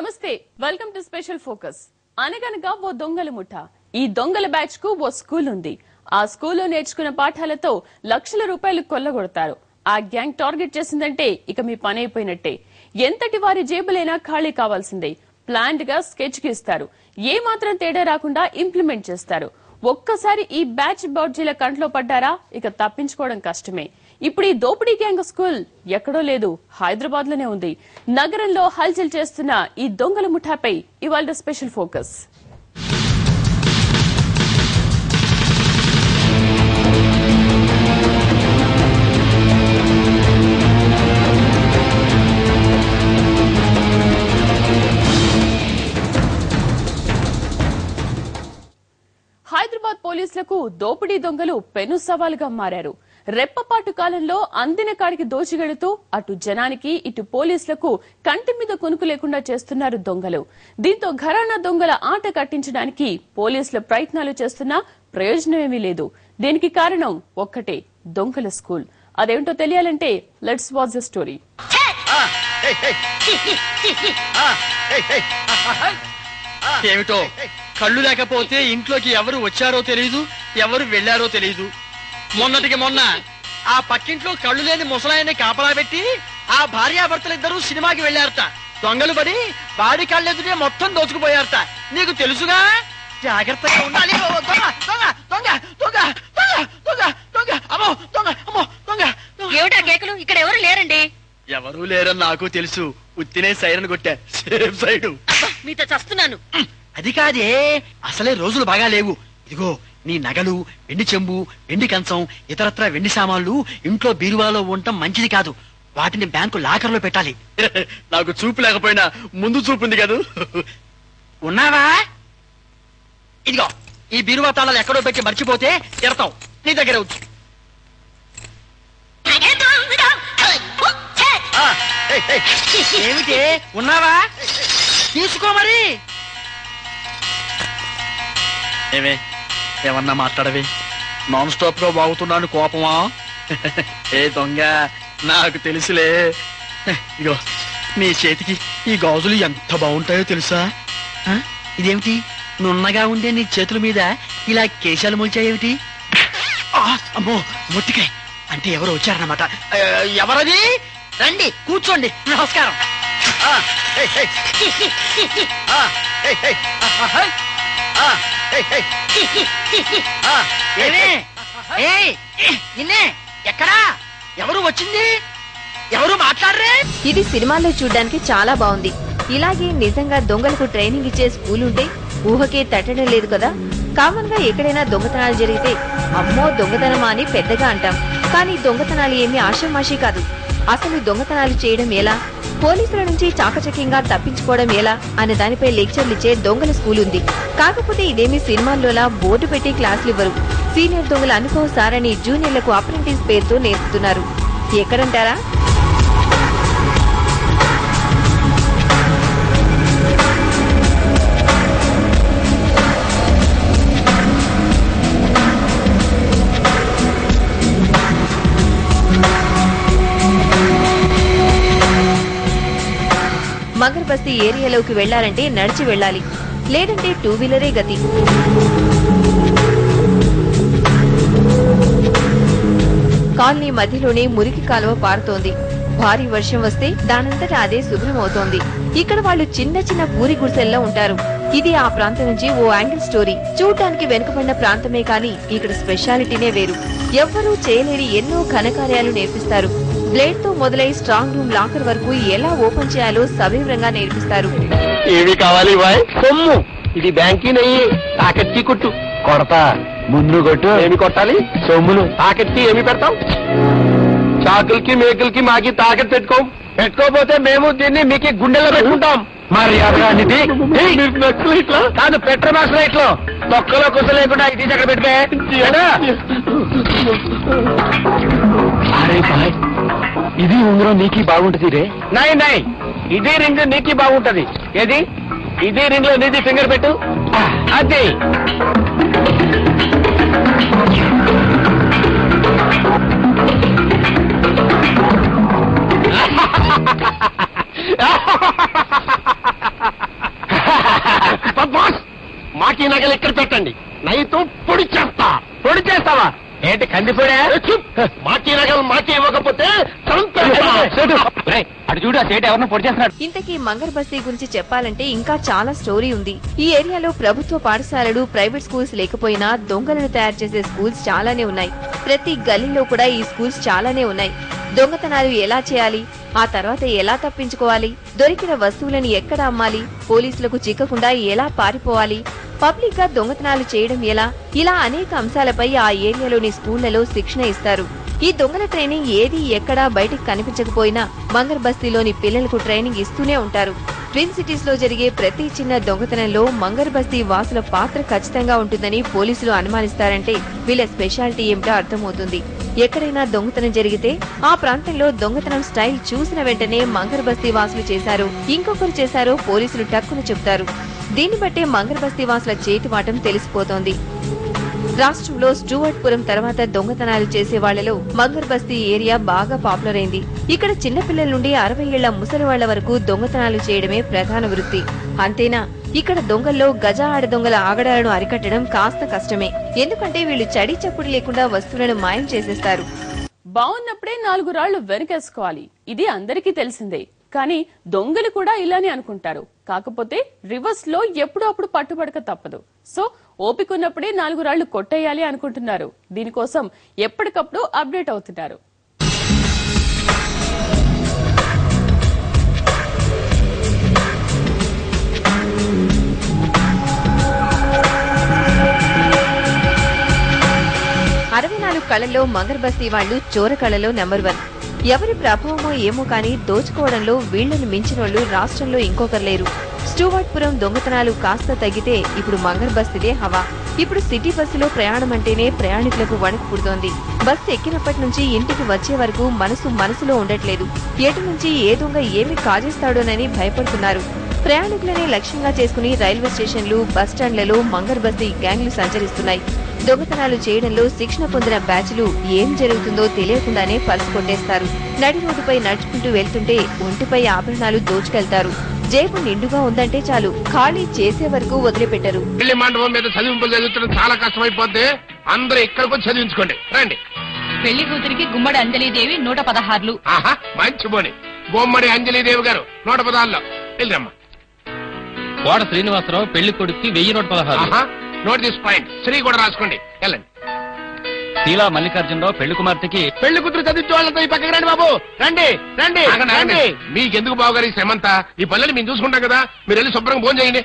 నమస్తే, welcome to special focus. అనగనగా ఓ దొంగల ముఠ. ఈ దొంగల బ్యాచ్ కు ఓ స్కూల్ ఉంది. ఆ స్కూల్లో నేర్చుకున్న పాఠాలతో లక్షల రూపాయలు కొల్లగొడతారు. ఆ గ్యాంగ్ టార్గెట్ చేసిందంటే ఇక మీ పని అయిపోయినట్టే. ఎంతటి వారి జేబులైనా ఖాళీ కావాల్సిందే. ప్లాన్డ్ గా స్కెచ్ గీస్తారు. ఏ మాత్రం తేడా రాకుండా ఇంప్లిమెంట్ చేస్తారు. ఒక్కసారి ఈ బ్యాచ్ బౌర్జీల కంట్లో పడ్డారా ఇక తప్పించుకోవడం కష్టమే. ఇప్పుడు ఈ దోపిడీ గ్యాంగ్ స్కూల్ ఎక్కడో లేదు, హైదరాబాద్ లోనే ఉంది. నగరంలో హల్చల్ చేస్తున్న ఈ దొంగల ముఠాపై ఇవాళ స్పెషల్ ఫోకస్. హైదరాబాద్ పోలీసులకు దోపిడీ దొంగలు పెను సవాలుగా మారారు. రెప్పపాటు కాలంలో అందిన కాడికి దోచిగెడుతూ అటు జనానికి ఇటు పోలీసులకు కంటి మీద కొనుకు లేకుండా చేస్తున్నారు దొంగలు. దీంతో ఘరానా దొంగల ఆట కట్టించడానికి పోలీసుల ప్రయత్నాలు చేస్తున్నా ప్రయోజనమేమీ లేదు. దీనికి కారణం ఒక్కటే, దొంగల స్కూల్. అదేంటో తెలియాలంటే లెట్స్ వాచ్ ద స్టోరీ. ఏమిటో కళ్ళు లేకపోతే ఇంట్లోకి ఎవరు వచ్చారో తెలియదు, ఎవరు వెళ్లారో తెలియదు. మొన్నటికి మొన్న ఆ పక్కింట్లో కళ్ళు లేని ముసలాయన్ని కాపలా పెట్టి ఆ భార్యాభర్తలిద్దరూ సినిమాకి వెళ్లారట. దొంగలు పడి వాడి కళ్ళెదుటే మొత్తం దోచుకుపోయారట. నీకు తెలుసుగా, జాగ్రత్తగా ఉండాలి. ఏమిటా కేకులు? ఇక్కడ ఎవరు లేరండి. ఎవరూ లేరని నాకు తెలుసు. ఉత్తినే సైరన్ కొట్టా, సేఫ్ సైడు. మీతో చస్తున్నాను. అది కాదే, అసలే రోజులు బాగా లేవు. ఇదిగో నీ నగలు, వెండి చెంబు, వెండి కంచం, ఇతరత్ర వెండి సామాన్లు ఇంట్లో బీరువాలో ఉండటం మంచిది కాదు. వాటిని బ్యాంకు లాకర్లో పెట్టాలి. నాకు చూపు లేకపోయినా ముందు చూపు ఉంది కదా. ఉన్నావా? ఇదిగో ఈ బీరువా తాళాలు ఎక్కడో పెట్టి మర్చిపోతే తిడతావు. నీ దగ్గర వచ్చు. ఏమిటి ఉన్నావా? తీసుకో మరి. ఏమే ఏమన్నా మాట్లాడవే? నాన్ స్టాప్ గా బాగుతున్నాను, కోపమా? ఏ దొంగ, నాకు తెలుసులే. ఇగో నీ చేతికి ఈ గాజులు ఎంత బాగుంటాయో తెలుసా? ఇదేమిటి నున్నగా ఉండే నీ చేతుల మీద ఇలా కేశాలు మొలిచాయేమిటి? అమ్మో మొట్టికాయ, అంటే ఎవరు వచ్చారన్నమాట. ఎవరది? రండి కూర్చోండి. నమస్కారం. ఎక్కడా ఎవరు వచ్చింది? ఎవరు మాట్లాడరే? ఇది సినిమాల్లో చూడ్డానికి చాలా బాగుంది. ఇలాగే నిజంగా దొంగలకు ట్రైనింగ్ ఇచ్చే స్కూల్ ఉంటే ఊహకే తట్టడం లేదు కదా. కామన్ గా ఎక్కడైనా దొంగతనాలు జరిగితే అమ్మో దొంగతనమా అని పెద్దగా అంటాం. కానీ దొంగతనాలు ఏమీ ఆషామాషీ కాదు. అసలు దొంగతనాలు చేయడం ఎలా, పోలీసుల నుంచి చాకచక్యంగా తప్పించుకోవడం ఎలా అనే దానిపై లెక్చర్లు ఇచ్చే దొంగల స్కూల్ ఉంది. కాకపోతే ఇదేమీ సినిమాల్లోలా బోర్డు పెట్టి క్లాసులు ఇవ్వరు. సీనియర్ దొంగల అనుభవ సారని జూనియర్లకు అప్రెంటిస్ పేరుతో నేర్పుతున్నారు. ఎక్కడంటారా? మగర్ బస్తీ ఏరియాలోకి వెళ్లాలంటే నడిచి వెళ్లాలి, లేదంటే టూ వీలరే గతి. కాలనీ మధ్యలోనే మురికి కాలువ పారుతోంది. భారీ వర్షం వస్తే దానంతటా అదే శుభ్రమవుతోంది. ఇక్కడ వాళ్ళు చిన్న చిన్న పూరి గుడిసెల్లో ఉంటారు. ఇది ఆ ప్రాంతం నుంచి ఓ యాంగిల్ స్టోరీ. చూడటానికి వెనుకబడిన ప్రాంతమే కానీ ఇక్కడ స్పెషాలిటీనే వేరు. ఎవ్వరూ చేయలేని ఎన్నో ఘనకార్యాలు నేర్పిస్తారు. బ్లేడ్ తో మొదలై స్ట్రాంగ్ రూమ్ లాకర్ వరకు ఎలా ఓపెన్ చేయాలో సవివరంగా నేర్పిస్తారు. ఏమి కావాలి బాయ్? సొమ్ము. ఇది బ్యాంకీ నెయ్యి. తాకెత్తి కొట్టు. కొడతా. ముందు కొట్టు. ఏమి కొట్టాలి? సొమ్ములు. తాకెత్తి ఏమి పెడతాం? చాకులకి మేకులకి మాకి తాకెత్తి పెట్టుకోపోతే మేము దీన్ని మీకు గుండెల్లో పెట్టుకుంటాం. మరి ఇట్లా కాదు, పెట్రోమాస్ ఇట్లా తొక్కలో కుస లేకుండా ఇది అక్కడ పెట్టే. అరే బాయ్, ఇది ఉంగరం నీకు బాగుంటది రే. నై నై, ఇది రింగ్ నీకు బాగుంటది. ఏది? ఇది రింగ్ లో నీది ఫింగర్ పెట్టు. అది మాకి నగలు ఇక్కడ పెట్టండి, నైతో పొడి చేస్తావా ఏంటి కందిపోయా? మాకి నగలు మాకి ఇవ్వకపోతే అటు చూడు, ఆ సేటు ఎవరినో పొడి చేస్తున్నాడు. ఇంతకీ మంగర్ బస్తీ గురించి చెప్పాలంటే ఇంకా చాలా స్టోరీ ఉంది. ఈ ఏరియాలో ప్రభుత్వ పాఠశాలలు, ప్రైవేట్ స్కూల్స్ లేకపోయినా దొంగలను తయారు చేసే స్కూల్స్ చాలానే ఉన్నాయి. ప్రతి గల్లీలో కూడా ఈ స్కూల్స్ చాలానే ఉన్నాయి. దొంగతనాలు ఎలా చేయాలి, ఆ తర్వాత ఎలా తప్పించుకోవాలి, దొరికిన వస్తువులను ఎక్కడ అమ్మాలి, పోలీసులకు చిక్కకుండా ఎలా పారిపోవాలి, పబ్లిక్ గా దొంగతనాలు చేయడం ఎలా, ఇలా అనేక అంశాలపై ఆ ఏరియాలోని స్కూళ్లలో శిక్షణ ఇస్తారు. ఈ దొంగల ట్రైనింగ్ ఏది ఎక్కడా బయటికి కనిపించకపోయినా మంగర్ బస్తీలోని పిల్లలకు ట్రైనింగ్ ఇస్తూనే ఉంటారు. ట్విన్ సిటీస్ లో జరిగే ప్రతి చిన్న దొంగతనంలో మంగర్ బస్తీ వాసుల పాత్ర ఖచ్చితంగా ఉంటుందని పోలీసులు అనుమానిస్తారంటే వీళ్ళ స్పెషాలిటీ ఏమిటో అర్థమవుతుంది. ఎక్కడైనా దొంగతనం జరిగితే ఆ ప్రాంతంలో దొంగతనం స్టైల్ చూసిన వెంటనే మంగర్ బస్తీ వాసులు చేశారు, ఇంకొకరు చేశారో పోలీసులు టక్కున చెప్తారు. దీన్ని బట్టే మంగర్ బస్తీ వాసుల చేతివాటం తెలిసిపోతోంది. రాష్ట్రంలో స్టూవర్ట్పురం తర్వాత దొంగతనాలు చేసే వాళ్లలో మంగర్ బస్తీ ఏరియా బాగా పాపులర్ అయింది. ఇక్కడ చిన్నపిల్లల నుండి 60 ఏళ్ల ముసలి వాళ్ల వరకు దొంగతనాలు చేయడమే ప్రధాన వృత్తి. అంతేనా, ఇక్కడ దొంగల్లో గజ ఆడదొంగల ఆగడాలను అరికట్టడం కాస్త కష్టమే. ఎందుకంటే వీళ్లు చడి చప్పుడు లేకుండా వస్తువులను మాయం చేసేస్తారు. బాగున్నప్పుడే 4 రాళ్లు వెనకేసుకోవాలి, ఇది అందరికీ తెలిసిందే. కానీ దొంగలు కూడా ఇలానే అనుకుంటారు. కాకపోతే రివర్స్ లో ఎప్పుడూ అప్పుడు పట్టుబడక తప్పదు. సో ఓపికన్నప్పుడే 4 రాళ్లు కొట్టేయాలి అనుకుంటున్నారు. దీనికోసం ఎప్పటికప్పుడు అప్డేట్ అవుతున్నారు. కళల్లో మంగర్ బస్తీ వాళ్లు చోర కళలో నెంబర్ 1. ఎవరి ప్రభావమో ఏమో కానీ దోచుకోవడంలో వీళ్లను మించినోళ్లు రాష్ట్రంలో ఇంకొకరు లేరు. స్టూవర్ట్పురం దొంగతనాలు కాస్త తగ్గితే ఇప్పుడు మంగర్ బస్తీదే హవా. ఇప్పుడు సిటీ బస్సులో ప్రయాణం అంటేనే ప్రయాణికులకు వణుకు పుడుతోంది. బస్సు ఎక్కినప్పటి నుంచి ఇంటికి వచ్చే వరకు మనసులో ఉండట్లేదు. ఎటు నుంచి ఏ దొంగ ఏమి కాజేస్తాడోనని భయపడుతున్నారు. ప్రయాణికులనే లక్ష్యంగా చేసుకుని రైల్వే స్టేషన్లు, బస్టాండ్లలో మంగర్ బస్తీ గ్యాంగ్లు సంచరిస్తున్నాయి. దొంగతనాలు చేయడంలో శిక్షణ పొందిన బ్యాచ్లు ఏం జరుగుతుందో తెలియకుండానే పర్సు కొట్టేస్తారు. నడి రోడ్డుపై నడుచుకుంటూ వెళ్తుంటే ఒంటిపై ఆభరణాలు దోచుకెళ్తారు. జేబు నిండుగా ఉందంటే చాలు, ఖాళీ చేసే వరకు వదిలిపెట్టరు. పెళ్లి మండపం మీద చదివింపులు చదువుతున్న చాలా కష్టమైపోద్ది. అందరూ ఇక్కడికి వచ్చి చదివించుకోండి, రండి. పెళ్లి కూతురికి గుమ్మడి అంజలీదేవి 116. ఆహా, మంచి పోని. గుమ్మడి అంజలీదేవి గారు 116లో వెళ్ళమ్మా. కోడ శ్రీనివాసరావు పెళ్లి కొడుక్కి 1116. Note this point. శ్రీ కూడా రాసుకోండి, వెళ్ళండి. శీలా మల్లికార్జునరావు పెళ్లి కుమార్తెకి పెళ్లి కూతురు చదివించే వాళ్ళతో ఈ పక్కకి రండి బాబు, రండి రండి రండి. మీకెందుకు బాబు గారు ఈ శ్రమంతా? ఈ పల్లెలు మేము చూసుకుంటాం కదా, మీరు వెళ్ళి శుభ్రంగా భోజనం చేయండి.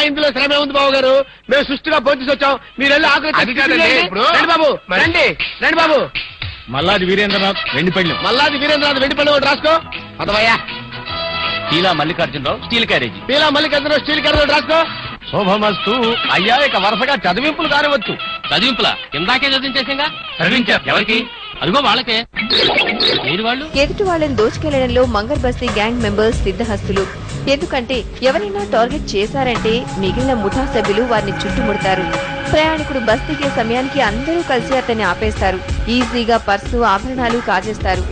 ఇందులో శ్రమే ఉంది బాబు గారు, మేము సుష్టిగా భోజనం వచ్చాం. మీరు వెళ్ళి ఆకలి రండి బాబు, రండి రండి బాబు. మల్లాది వీరేంద్రనాథ్ వెండి పళ్ళెం. మల్లాది వీరేంద్రనాథ్ వెండి పళ్ళెం ఒకటి రాసుకో. అదవయ్యా. Sheela Mallikarjunarao steel carriage. Sheela Mallikarjunarao steel carriage ఒకటి రాసుకో. శోభమస్తు. అయ్యా, ఇక వరుసగా చదివింపులు కానివచ్చు. చదివింపులా? ఇందాకే చదివించేసింగా. చదివించారు ఎవరికి? అదిగో వాళ్ళకే. వాళ్ళు ఎదుటి వాళ్ళని దోచుకెళ్లడంలో మంగర్ బస్తీ గ్యాంగ్ మెంబర్స్ సిద్ధహస్తులు. ఎందుకంటే ఎవరైనా టార్గెట్ చేశారంటే మిగిలిన ముఠా సభ్యులు వారిని చుట్టుముడతారు. ప్రయాణికుడు బస్తీకే సమయానికి అందరూ కలిసి అతన్ని ఆపేస్తారు. ఈజీగా పర్సు, ఆభరణాలు కాజేస్తారు.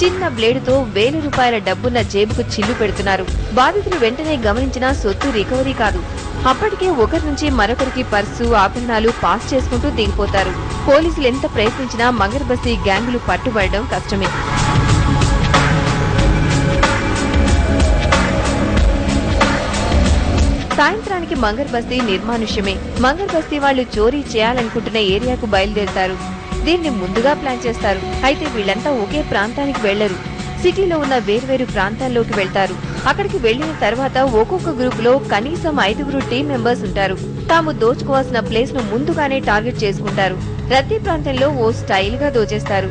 చిన్న బ్లేడుతో 1000 రూపాయల డబ్బున్న జేబుకు చిల్లు పెడుతున్నారు. బాధితులు వెంటనే గమనించినా సొత్తు రికవరీ కాదు. అప్పటికే ఒకరి నుంచి మరొకరికి పర్సు, ఆభరణాలు పాస్ చేసుకుంటూ దిగిపోతారు. పోలీసులు ఎంత ప్రయత్నించినా మంగర్ బస్తీ గ్యాంగులు పట్టుబడడం కష్టమే. సాయంత్రానికి మంగర్ బస్తీ నిర్మానుష్యమే. మంగర్ బస్తీ వాళ్లు చోరీ చేయాలనుకుంటున్న ఏరియాకు బయలుదేరుతారు. దీన్ని ముందుగా ప్లాన్ చేస్తారు. అయితే వీళ్లంతా ఒకే ప్రాంతానికి వెళ్లరు. సిటీలో ఉన్న వేర్వేరు ప్రాంతాల్లోకి వెళ్తారు. అక్కడికి వెళ్లిన తర్వాత ఒక్కొక్క గ్రూప్ లో కనీసం 5 టీం మెంబర్స్ ఉంటారు. తాము దోచుకోవాల్సిన ప్లేస్ ను ముందుగానే టార్గెట్ చేసుకుంటారు. ప్రతి ప్రాంతంలో ఓ స్టైల్ గా దోచేస్తారు.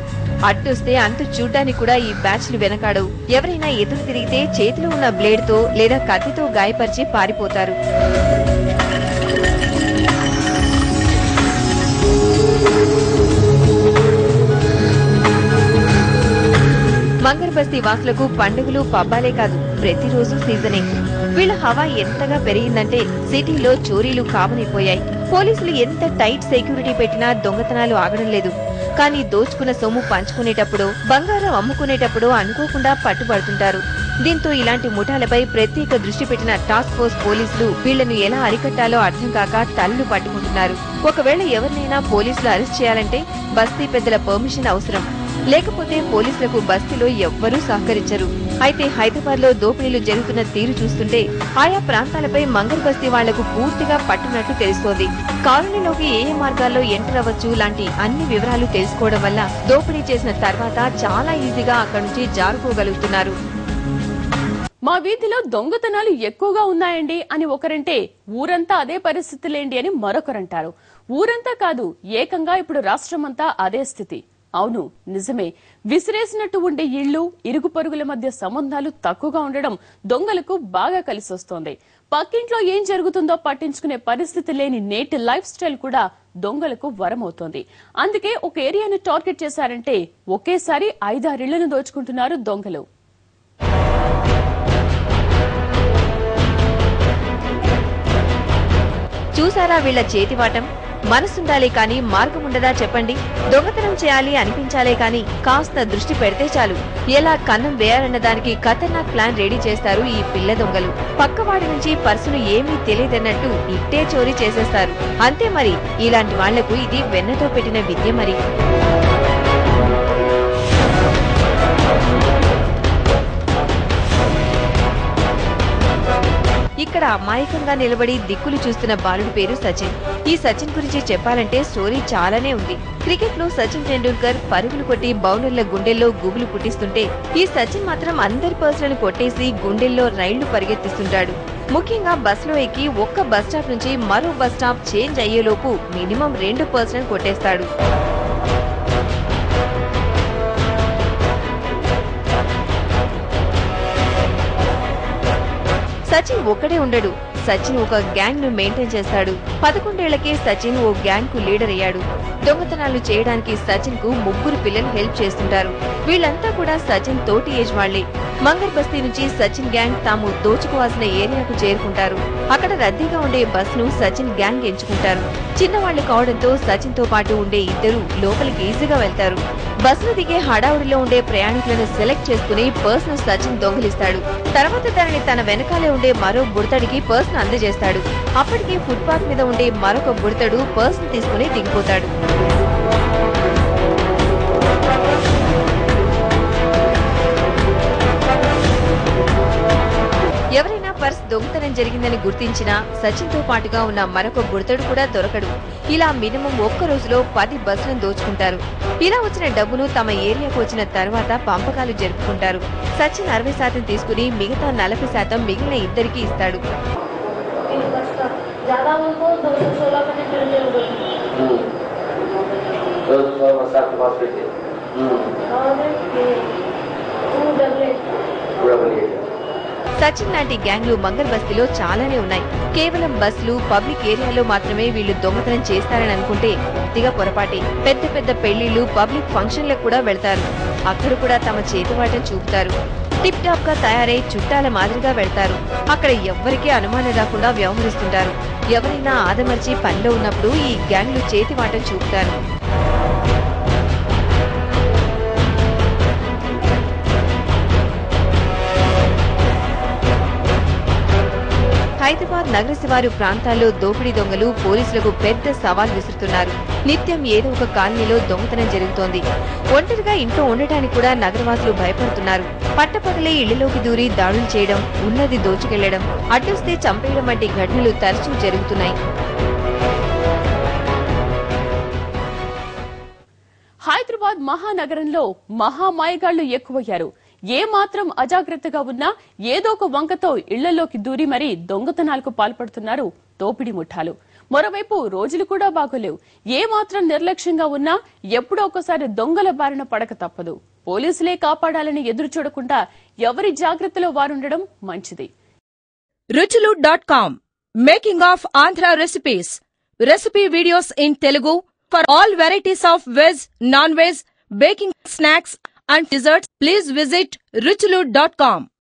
అడ్డొస్తే అంతు చూడ్డానికి కూడా ఈ బ్యాచ్లు వెనకాడవు. ఎవరైనా ఎదురు తిరిగితే చేతిలో ఉన్న బ్లేడ్ తో లేదా కత్తితో గాయపరిచి పారిపోతారు. మంగర్ బస్తీ వాసులకు పండుగలు, పబ్బాలే కాదు, ప్రతిరోజు సీజనే. వీళ్ల హవా ఎంతగా పెరిగిందంటే సిటీలో చోరీలు కామనైపోయాయి. పోలీసులు ఎంత టైట్ సెక్యూరిటీ పెట్టినా దొంగతనాలు ఆగడం లేదు. కానీ దోచుకున్న సొమ్ము పంచుకునేటప్పుడు, బంగారం అమ్ముకునేటప్పుడు అనుకోకుండా పట్టుబడుతుంటారు. దీంతో ఇలాంటి ముఠాలపై ప్రత్యేక దృష్టి పెట్టిన టాస్క్ ఫోర్స్ పోలీసులు వీళ్లను ఎలా అరికట్టాలో అర్థం కాక తలలు పట్టుకుంటున్నారు. ఒకవేళ ఎవరినైనా పోలీసులు అరెస్ట్ చేయాలంటే బస్తీ పెద్దల పర్మిషన్ అవసరం. లేకపోతే పోలీసులకు బస్తీలో ఎవ్వరూ సహకరించరు. అయితే హైదరాబాద్ లో దోపిడీలు జరుగుతున్న తీరు చూస్తుంటే ఆయా ప్రాంతాలపై మంగళ బస్తీ వాళ్లకు పూర్తిగా పట్టునట్టు తెలుస్తోంది. కాలనీలోకి ఏ మార్గాల్లో ఎంటర్ అవ్వచ్చు లాంటి అన్ని వివరాలు తెలుసుకోవడం వల్ల దోపిడీ చేసిన తర్వాత చాలా ఈజీగా అక్కడి నుంచి జారుకోగలుగుతున్నారు. మా వీధిలో దొంగతనాలు ఎక్కువగా ఉన్నాయండి అని ఒకరంటే ఊరంతా అదే పరిస్థితులేండి అని మరొకరంటారు. ఊరంతా కాదు, ఏకంగా ఇప్పుడు రాష్ట్రమంతా అదే స్థితి. అవును, నిజమే. విసిరేసినట్టు ఉండే ఇళ్లు, ఇరుగు పొరుగుల మధ్య సంబంధాలు తక్కువగా ఉండడం దొంగలకు బాగా కలిసొస్తోంది. పక్కింట్లో ఏం జరుగుతుందో పట్టించుకునే పరిస్థితి లేని నేటి లైఫ్ స్టైల్ కూడా దొంగలకు వరమవుతోంది. అందుకే ఒక ఏరియాను టార్గెట్ చేశారంటే ఒకేసారి 5-6 ఇళ్లను దోచుకుంటున్నారు దొంగలు. చూసారా వీళ్ల చేతివాటం? మనసుండాలే కాని మార్గం ఉండదా చెప్పండి. దొంగతనం చేయాలి అనిపించాలే కాని కాస్త దృష్టి పెడితే చాలు ఎలా కన్నం వేయాలన్న దానికి ఖతర్నాక్ ప్లాన్ రెడీ చేస్తారు ఈ పిల్ల దొంగలు. పక్కవాడి నుంచి పర్సును ఏమీ తెలియదన్నట్టు ఇట్టే చోరీ చేసేస్తారు. అంతే మరి, ఇలాంటి వాళ్లకు ఇది వెన్నతో పెట్టిన విద్య మరి. ఇక్కడ అమాయకంగా నిలబడి దిక్కులు చూస్తున్న బాలుడి పేరు సచిన్. ఈ సచిన్ గురించి చెప్పాలంటే స్టోరీ చాలానే ఉంది. క్రికెట్ లో సచిన్ టెండూల్కర్ పరుగులు కొట్టి బౌలర్ల గుండెల్లో గుబులు పుట్టిస్తుంటే ఈ సచిన్ మాత్రం అందరి పర్సులను కొట్టేసి గుండెల్లో రైళ్లు పరిగెత్తిస్తుంటాడు. ముఖ్యంగా బస్ లో ఎక్కి ఒక్క బస్ స్టాప్ నుంచి మరో బస్ స్టాప్ చేంజ్ అయ్యేలోపు మినిమం 2 పర్సులను కొట్టేస్తాడు. సచిన్ ఒక్కడే ఉండడు. సచిన్ ఒక గ్యాంగ్ ను మెయింటైన్ చేస్తాడు. 11 ఏళ్లకే సచిన్ ఓ గ్యాంగ్ కు లీడర్ అయ్యాడు. దొంగతనాలు చేయడానికి సచిన్ కు 3 పిల్లలు హెల్ప్ చేస్తుంటారు. వీళ్లంతా కూడా సచిన్ తోటి ఏజ్ వాళ్లే. మంగళ బస్తీ నుంచి సచిన్ గ్యాంగ్ తాము దోచుకోవాల్సిన ఏరియాకు చేరుకుంటారు. అక్కడ రద్దీగా ఉండే బస్ ను సచిన్ గ్యాంగ్ ఎంచుకుంటారు. చిన్నవాళ్లు కావడంతో సచిన్ తో పాటు ఉండే ఇద్దరు లోపలికి ఈజీగా వెళ్తారు. బస్సును దిగే హడావుడిలో ఉండే ప్రయాణికులను సెలెక్ట్ చేసుకుని పర్స్ ను సచిన్ దొంగిలిస్తాడు. తర్వాత దానిని తన వెనకాలే ఉండే మరో బుడతడికి పర్స్ ను అందజేస్తాడు. అప్పటికి ఫుట్పాత్ మీద ఉండే మరొక బుడతడు పర్స్ ను తీసుకుని దిగిపోతాడు. ఎవరైనా పర్స్ దొంగతనం జరిగిందని గుర్తించినా సచిన్ తో పాటుగా ఉన్న మరొక బుడతడు కూడా దొరకడు. ఇలా మినిమం ఒక్క రోజులో 10 బస్సులను దోచుకుంటారు. ఇలా వచ్చిన డబ్బును తమ ఏరియాకు వచ్చిన తర్వాత పంపకాలు జరుపుకుంటారు. సచిన్ 60% తీసుకుని మిగతా 40% మిగిలిన ఇద్దరికి ఇస్తాడు. సచిన్ లాంటి గ్యాంగ్లు మంగళ బస్తీలో చాలానే ఉన్నాయి. కేవలం బస్సులు, పబ్లిక్ ఏరియాలో మాత్రమే వీళ్లు దొంగతనం చేస్తారని అనుకుంటే పూర్తిగా పొరపాటే. పెద్ద పెద్ద పెళ్లిళ్లు, పబ్లిక్ ఫంక్షన్లకు కూడా వెళ్తారు. అక్కడ కూడా తమ చేతివాటం చూపుతారు. టిప్ టాప్ గా తయారై చుట్టాల మాదిరిగా వెళ్తారు. అక్కడ ఎవ్వరికీ అనుమానం రాకుండా వ్యవహరిస్తుంటారు. ఎవరైనా ఆదమర్చి పనిలో ఉన్నప్పుడు ఈ గ్యాంగ్లు చేతివాటం చూపుతారు. హైదరాబాద్ నగర శివారు ప్రాంతాల్లో దోపిడీ దొంగలు పోలీసులకు పెద్ద సవాల్ విసురుతున్నారు. నిత్యం ఏదో ఒక కాలనీలో దొంగతనం జరుగుతోంది. ఒంటరిగా ఇంట్లో ఉండటానికి కూడా నగరవాసులు భయపడుతున్నారు. పట్టపగలే ఇళ్లలోకి దూరి దాడులు చేయడం, ఉన్నది దోచుకెళ్లడం, అడ్డొస్తే చంపేయడం వంటి ఘటనలు తరచూ జరుగుతున్నాయి. హైదరాబాద్ మహానగరంలో మహామాయగాళ్లు ఎక్కువయ్యారు. ఏ మాత్రం అజాగ్రత్తగా ఉన్నా ఏదో ఒక వంకతో ఇళ్లలోకి దూరి మరీ దొంగతనాలకు పాల్పడుతున్నారు దోపిడీ ముఠాలు. మరోవైపు రోజులు కూడా బాగోలేవు. ఏ మాత్రం నిర్లక్ష్యంగా ఉన్నా ఎప్పుడో ఒకసారి దొంగల బారిన పడక తప్పదు. పోలీసులే కాపాడాలని ఎదురు చూడకుండా ఎవరి జాగ్రత్తలో వారుండడం మంచిది. ruchulu.com Making of Andhra recipes. Recipe videos in Telugu for all varieties of veg, non-veg, baking snacks and desserts. Please visit ruchulu.com.